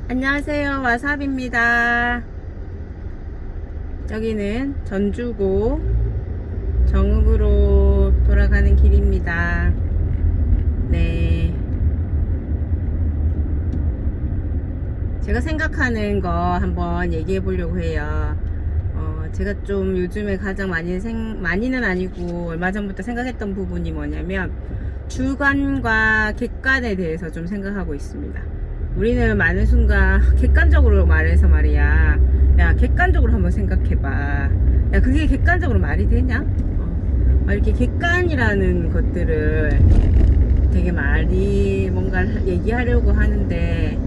안녕하세요, 와사비입니다. 여기는 전주고 정읍으로 돌아가는 길입니다. 네, 제가 생각하는 거 한번 얘기해 보려고 해요. 제가 좀 요즘에 가장 많이는 아니고 얼마 전부터 생각했던 부분이 뭐냐면 주관과 객관에 대해서 좀 생각하고 있습니다. 우리는 많은 순간 객관적으로 말해서 말이야, 야 객관적으로 한번 생각해봐. 야 그게 객관적으로 말이 되냐? 이렇게 객관이라는 것들을 되게 많이 뭔가 얘기하려고 하는데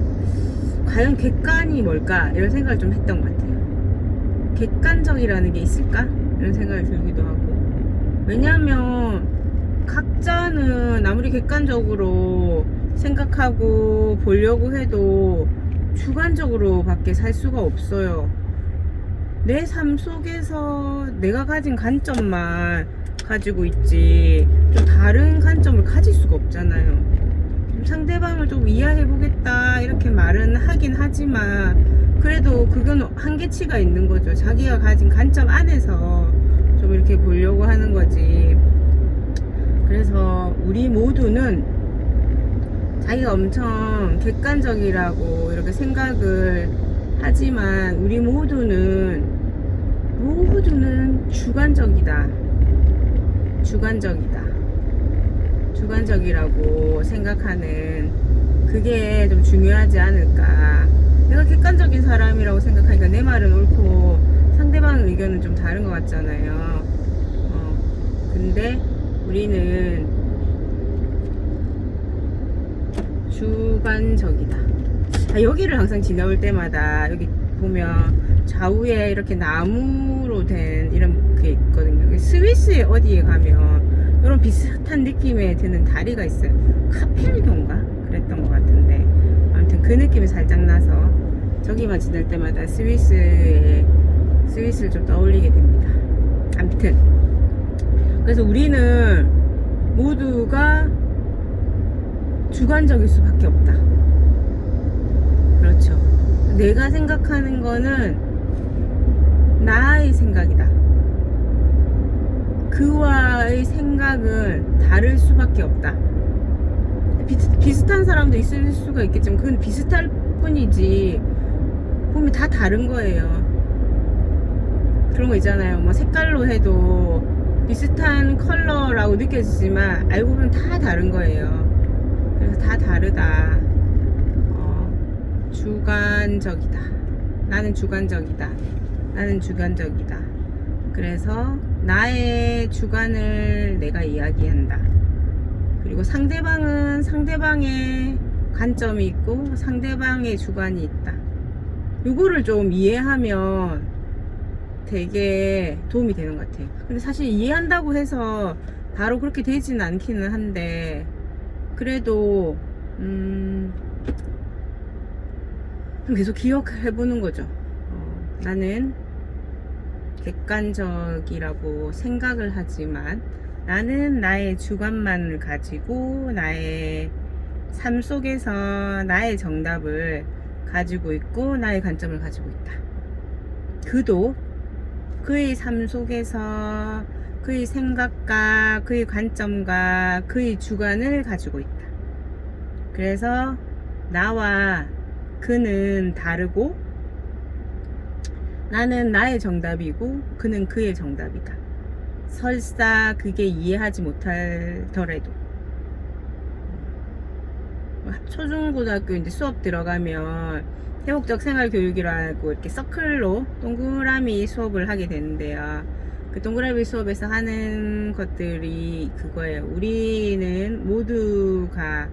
과연 객관이 뭘까? 이런 생각을 좀 했던 것 같아요. 객관적이라는 게 있을까? 이런 생각이 들기도 하고, 왜냐하면 각자는 아무리 객관적으로 생각하고 보려고 해도 주관적으로 밖에 살 수가 없어요. 내 삶 속에서 내가 가진 관점만 가지고 있지 좀 다른 관점을 가질 수가 없잖아요. 상대방을 좀 이해해 보겠다 이렇게 말은 하긴 하지만 그래도 그건 한계치가 있는 거죠. 자기가 가진 관점 안에서 좀 이렇게 보려고 하는 거지. 그래서 우리 모두는 자기가 엄청 객관적이라고 이렇게 생각을 하지만 우리 모두는 주관적이다. 주관적이라고 생각하는 그게 좀 중요하지 않을까. 내가 객관적인 사람이라고 생각하니까 내 말은 옳고 상대방 의견은 좀 다른 것 같잖아요. 근데 우리는 주관적이다. 여기를 항상 지나올 때마다 여기 보면 좌우에 이렇게 나무로 된 이런 게 있거든요. 스위스에 어디에 가면 이런 비슷한 느낌의 드는 다리가 있어요. 카펠교인가? 그랬던 것 같은데 아무튼 그 느낌이 살짝 나서 저기만 지날 때마다 스위스를 좀 떠올리게 됩니다. 아무튼 그래서 우리는 모두가 주관적일 수밖에 없다. 그렇죠. 내가 생각하는 거는 나의 생각이다. 그와의 생각은 다를 수밖에 없다. 비슷한 사람도 있을 수가 있겠지만 그건 비슷할 뿐이지 보면 다 다른 거예요. 그런 거 있잖아요. 뭐 색깔로 해도 비슷한 컬러라고 느껴지지만 알고 보면 다 다른 거예요. 그래서 다 다르다. 주관적이다. 나는 주관적이다. 그래서 나의 주관을 내가 이야기한다. 그리고 상대방은 상대방의 관점이 있고 상대방의 주관이 있다. 요거를 좀 이해하면 되게 도움이 되는 것 같아요. 근데 사실 이해한다고 해서 바로 그렇게 되지는 않기는 한데 그래도 계속 기억해보는 거죠. 나는 객관적이라고 생각을 하지만 나는 나의 주관만을 가지고 나의 삶 속에서 나의 정답을 가지고 있고 나의 관점을 가지고 있다. 그도 그의 삶 속에서 그의 생각과 그의 관점과 그의 주관을 가지고 있다. 그래서 나와 그는 다르고 나는 나의 정답이고 그는 그의 정답이다. 설사 그게 이해하지 못하더라도 초중고등학교 이제 수업 들어가면 회복적 생활교육이라고 이렇게 서클로 동그라미 수업을 하게 되는데요. 그 동그라미 수업에서 하는 것들이 그거예요. 우리는 모두가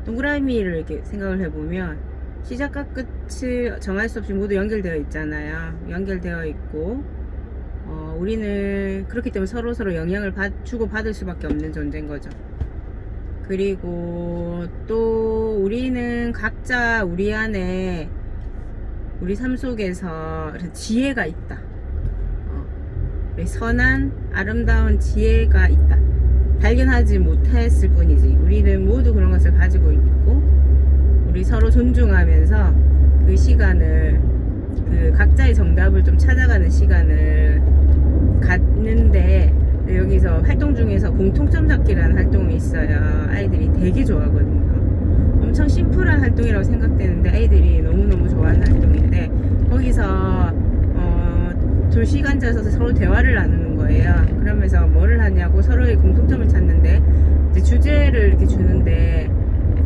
동그라미를 이렇게 생각을 해보면 시작과 끝을 정할 수 없이 모두 연결되어 있잖아요. 연결되어 있고 우리는 그렇기 때문에 서로 영향을 주고 받을 수밖에 없는 존재인 거죠. 그리고 또 우리는 각자 우리 안에 우리 삶 속에서 지혜가 있다. 선한 아름다운 지혜가 있다. 발견하지 못했을 뿐이지 우리는 모두 그런 것을 가지고 있고 우리 서로 존중하면서 그 시간을, 그 각자의 정답을 좀 찾아가는 시간을 갖는데, 여기서 활동 중에서 공통점 찾기라는 활동이 있어요. 아이들이 되게 좋아하거든요. 엄청 심플한 활동이라고 생각되는데 아이들이 너무너무 좋아하는 활동인데, 거기서 2시간 짜서 서로 대화를 나누는 거예요. 그러면서 뭐를 하냐고 서로의 공통점을 찾는데, 이제 주제를 이렇게 주는데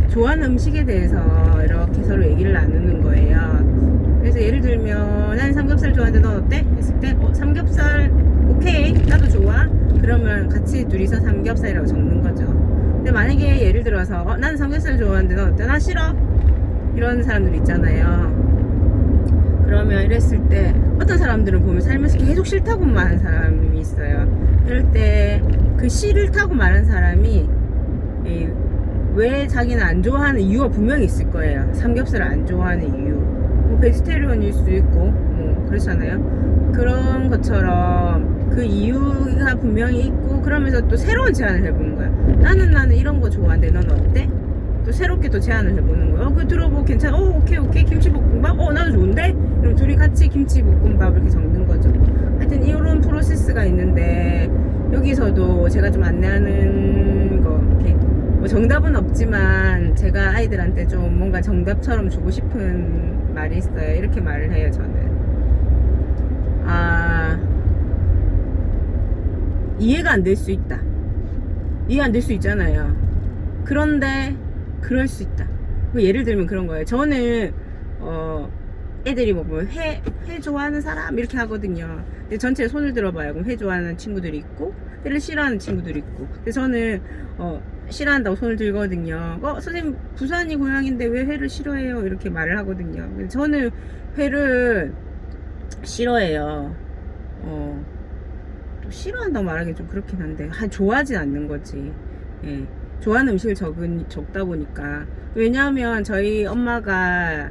좋아하는 음식에 대해서 이렇게 서로 얘기를 나누는 거예요. 그래서 예를 들면 난 삼겹살 좋아하는데 넌 어때? 했을 때 삼겹살 오케이 나도 좋아. 그러면 같이 둘이서 삼겹살이라고 적는 거죠. 근데 만약에 예를 들어서 나는 삼겹살 좋아하는데 넌 어때? 난 싫어. 이런 사람들 있잖아요. 그러면 이랬을 때 어떤 사람들은 보면 살면서 계속 싫다고 말하는 사람이 있어요. 이럴 때 그 싫다고 말하는 사람이 왜 자기는 안 좋아하는 이유가 분명히 있을 거예요. 삼겹살을 안 좋아하는 이유, 뭐 베지테리언일 수도 있고 뭐 그렇잖아요. 그런 것처럼 그 이유가 분명히 있고, 그러면서 또 새로운 제안을 해보는 거예요. 나는 이런 거 좋아하는데 넌 어때? 또 새롭게 또 제안을 해보는 거예요. 그거 들어보고 괜찮아? 오케이 김치볶음밥? 나도 좋은데? 그럼 둘이 같이 김치볶음밥 이렇게 적는 거죠. 하여튼 이런 프로세스가 있는데, 여기서도 제가 좀 안내하는 거 이렇게 뭐 정답은 없지만 제가 아이들한테 좀 뭔가 정답처럼 주고 싶은 말이 있어요. 이렇게 말을 해요. 저는 이해가 안 될 수 있다. 이해 안 될 수 있잖아요. 그런데 그럴 수 있다. 예를 들면 그런 거예요. 저는 애들이 뭐 회 좋아하는 사람 이렇게 하거든요. 근데 전체에 손을 들어봐요. 그럼 회 좋아하는 친구들이 있고 회를 싫어하는 친구들이 있고. 근데 저는 싫어한다고 손을 들거든요. 선생님 부산이 고향인데 왜 회를 싫어해요? 이렇게 말을 하거든요. 근데 저는 회를 싫어해요. 또 싫어한다고 말하기 좀 그렇긴 한데 좋아하진 않는 거지. 예. 좋아하는 음식을 적다 보니까. 왜냐하면 저희 엄마가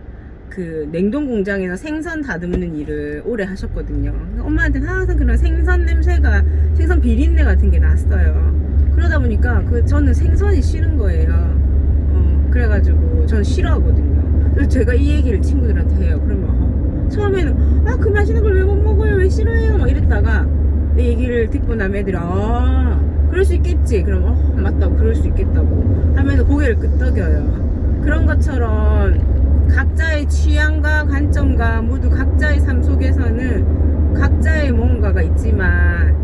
그 냉동 공장에서 생선 다듬는 일을 오래 하셨거든요. 엄마한테는 항상 그런 생선 냄새가, 생선 비린내 같은 게 났어요. 그러다 보니까 저는 생선이 싫은 거예요. 그래가지고 저는 싫어하거든요. 그래서 제가 이 얘기를 친구들한테 해요. 그러면 처음에는 그 맛있는 걸 왜 못 먹어요? 왜 싫어해요? 막 이랬다가 내 얘기를 듣고 나면 애들이 그럴 수 있겠지. 그럼 맞다고, 그럴 수 있겠다고 하면서 고개를 끄덕여요. 그런 것처럼 각자의 취향과 관점과 모두 각자의 삶 속에서는 각자의 뭔가가 있지만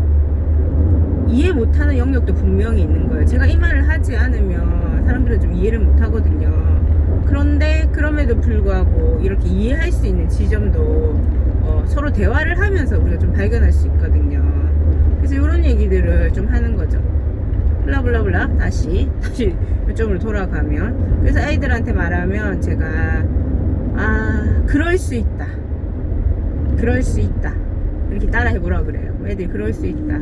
이해 못하는 영역도 분명히 있는 거예요. 제가 이 말을 하지 않으면 사람들은 좀 이해를 못하거든요. 그런데 그럼에도 불구하고 이렇게 이해할 수 있는 지점도 서로 대화를 하면서 우리가 좀 발견할 수 있거든요. 그래서 이런 얘기들을 좀 하는 거죠. 블라블라블라. 다시 요점으로 돌아가면, 그래서 아이들한테 말하면 제가 그럴 수 있다 이렇게 따라 해보라 그래요. 애들이 그럴 수 있다.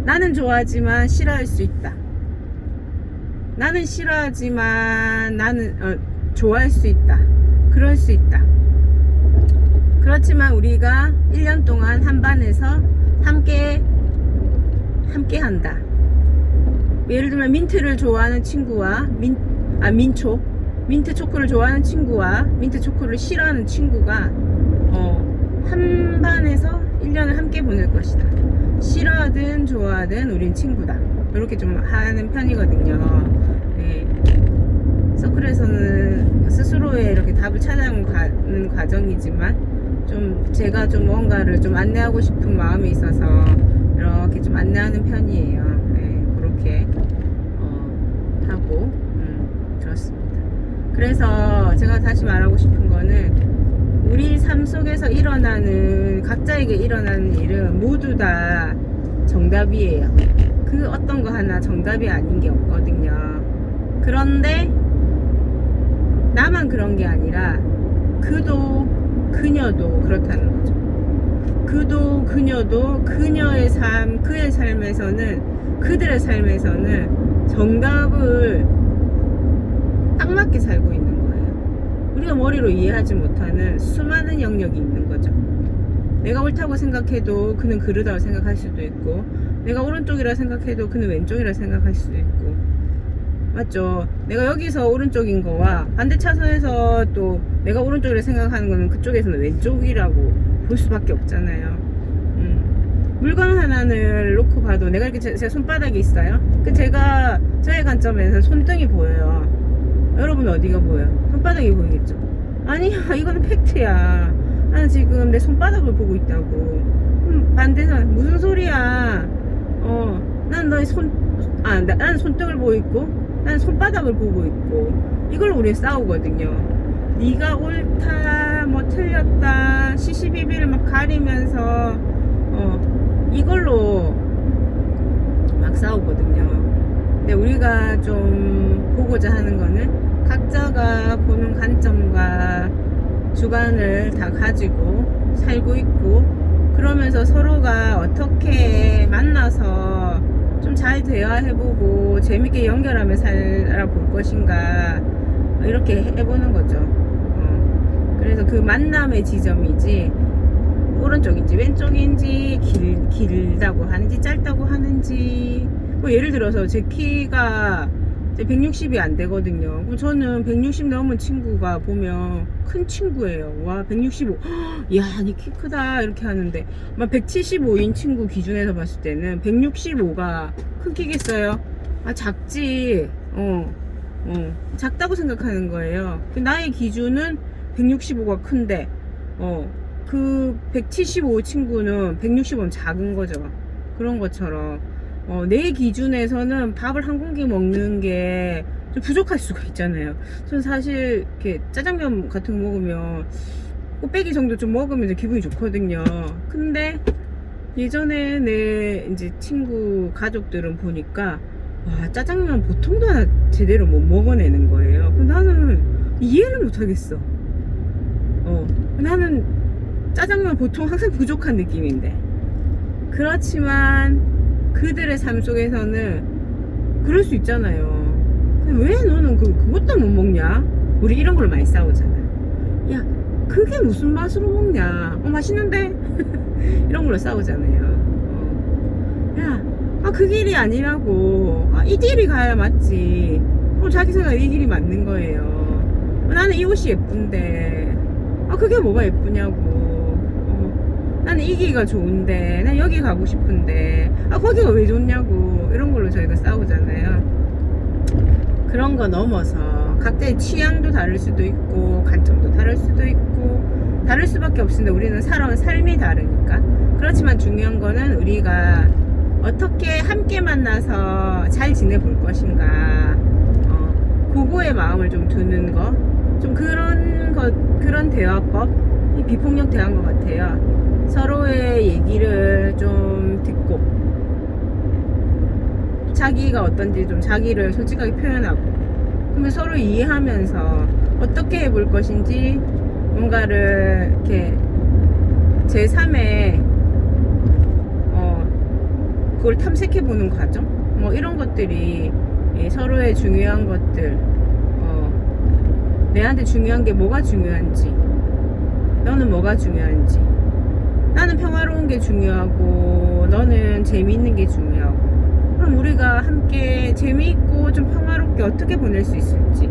나는 좋아하지만 싫어할 수 있다. 나는 싫어하지만 나는 좋아할 수 있다. 그럴 수 있다. 그렇지만 우리가 1년 동안 한 반에서 함께 한다. 예를 들면 민트를 좋아하는 친구와 민트 초코를 좋아하는 친구와 민트 초코를 싫어하는 친구가 한 반에서 1년을 함께 보낼 것이다. 싫어하든 좋아하든 우린 친구다. 이렇게 좀 하는 편이거든요. 네. 서클에서는 스스로의 이렇게 답을 찾아가는 과정이지만 좀 제가 좀 뭔가를 좀 안내하고 싶은 마음이 있어서 이렇게 좀 안내하는 편이에요. 네, 그렇게 하고 그렇습니다. 그래서 제가 다시 말하고 싶은 거는, 우리 삶 속에서 일어나는, 각자에게 일어나는 일은 모두 다 정답이에요. 그 어떤 거 하나 정답이 아닌 게 없거든요. 그런데 나만 그런 게 아니라 그도 그녀도 그렇다는 거죠. 그도 그녀도 그녀의 삶, 그의 삶에서는, 그들의 삶에서는 정답을 딱 맞게 살고 있는 거예요. 우리가 머리로 이해하지 못하는 수많은 영역이 있는 거죠. 내가 옳다고 생각해도 그는 그르다고 생각할 수도 있고, 내가 오른쪽이라 생각해도 그는 왼쪽이라 생각할 수도 있고, 맞죠? 내가 여기서 오른쪽인 거와 반대 차선에서 또 내가 오른쪽이라 생각하는 거는 그쪽에서는 왼쪽이라고 볼 수밖에 없잖아요. 물건 하나를 놓고 봐도 내가 이렇게 제 손바닥이 있어요. 제가 저의 관점에서 손등이 보여요. 여러분 어디가 보여요? 손바닥이 보이겠죠? 아니야, 이거는 팩트야. 나는 지금 내 손바닥을 보고 있다고. 반대선 무슨 소리야? 난 너의 나는 손등을 보고 있고, 나는 손바닥을 보고 있고, 이걸로 우리 싸우거든요. 네가 옳다, 뭐 틀렸다, 시시비비를 막 가리면서, 이걸로 막 싸우거든요. 근데 우리가 좀 보고자 하는 거는 각자가 보는 관점과 주관을 다 가지고 살고 있고, 그러면서 서로가 어떻게 만나서 좀 잘 대화해보고 재밌게 연결하며 살아볼 것인가, 이렇게 해보는 거죠. 그래서 그 만남의 지점이지, 오른쪽인지 왼쪽인지, 길다고 하는지 짧다고 하는지, 뭐 예를 들어서 제 키가 160이 안 되거든요. 그럼 저는 160 넘은 친구가 보면 큰 친구예요. 와, 165. 야, 니 키 크다. 이렇게 하는데, 막 175인 친구 기준에서 봤을 때는 165가 큰 키겠어요? 아, 작지. 작다고 생각하는 거예요. 나의 기준은 165가 큰데, 그 175 친구는 165는 작은 거죠. 그런 것처럼. 내 기준에서는 밥을 한 공기 먹는 게 좀 부족할 수가 있잖아요. 전 사실 이렇게 짜장면 같은 거 먹으면 꼬배기 정도 좀 먹으면 이제 기분이 좋거든요. 근데 예전에 내 이제 친구 가족들은 보니까, 와, 짜장면 보통도 하나 제대로 못 먹어내는 거예요. 나는 이해를 못 하겠어. 나는 짜장면 보통 항상 부족한 느낌인데, 그렇지만 그들의 삶 속에서는 그럴 수 있잖아요. 왜 너는 그것도 못 먹냐? 우리 이런 걸로 많이 싸우잖아. 야, 그게 무슨 맛으로 먹냐? 맛있는데? 이런 걸로 싸우잖아요. 야, 그 길이 아니라고. 이 길이 가야 맞지. 자기 생각 이 길이 맞는 거예요. 나는 이 옷이 예쁜데, 그게 뭐가 예쁘냐고. 나는 이 길이가 좋은데, 난 여기 가고 싶은데, 거기가 왜 좋냐고. 이런 걸로 저희가 싸우잖아요. 그런 거 넘어서 각자의 취향도 다를 수도 있고, 관점도 다를 수도 있고, 다를 수밖에 없는데 우리는 살아온 삶이 다르니까. 그렇지만 중요한 거는 우리가 어떻게 함께 만나서 잘 지내볼 것인가, 그거에 마음을 좀 두는 거, 좀 그런 대화법, 비폭력 대화인 것 같아요. 서로의 얘기를 좀 듣고, 자기가 어떤지 좀 자기를 솔직하게 표현하고, 그러면 서로 이해하면서 어떻게 해볼 것인지 뭔가를 이렇게 제3의 그걸 탐색해보는 과정, 뭐 이런 것들이 서로의 중요한 것들, 내한테 중요한 게 뭐가 중요한지, 너는 뭐가 중요한지, 나는 평화로운 게 중요하고 너는 재미있는 게 중요하고, 그럼 우리가 함께 재미있고 좀 평화롭게 어떻게 보낼 수 있을지,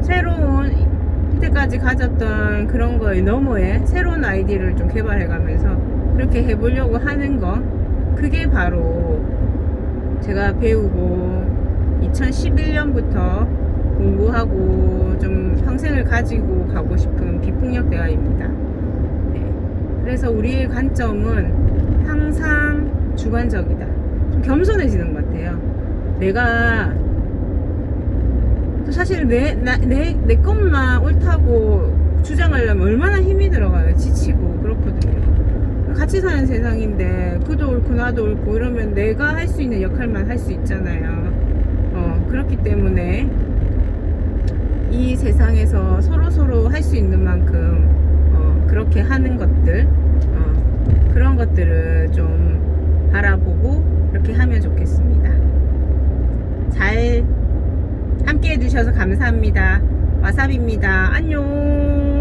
새로운 이때까지 가졌던 그런 거에 너머에 새로운 아이디어를 좀 개발해가면서 그렇게 해보려고 하는 거, 그게 바로 제가 배우고 2011년부터 공부하고 좀 평생을 가지고 가고 싶은 비폭력 대화입니다. 네. 그래서 우리의 관점은 항상 주관적이다. 좀 겸손해지는 것 같아요. 내가 사실 내 것만 옳다고 주장하려면 얼마나 힘이 들어가요. 지치고 그렇거든요. 같이 사는 세상인데 그도 옳고 나도 옳고 이러면 내가 할 수 있는 역할만 할 수 있잖아요. 그렇기 때문에 이 세상에서 서로 할 수 있는 만큼 그렇게 하는 것들, 그런 것들을 좀 바라보고 이렇게 하면 좋겠습니다. 잘 함께 해주셔서 감사합니다. 와사비입니다. 안녕.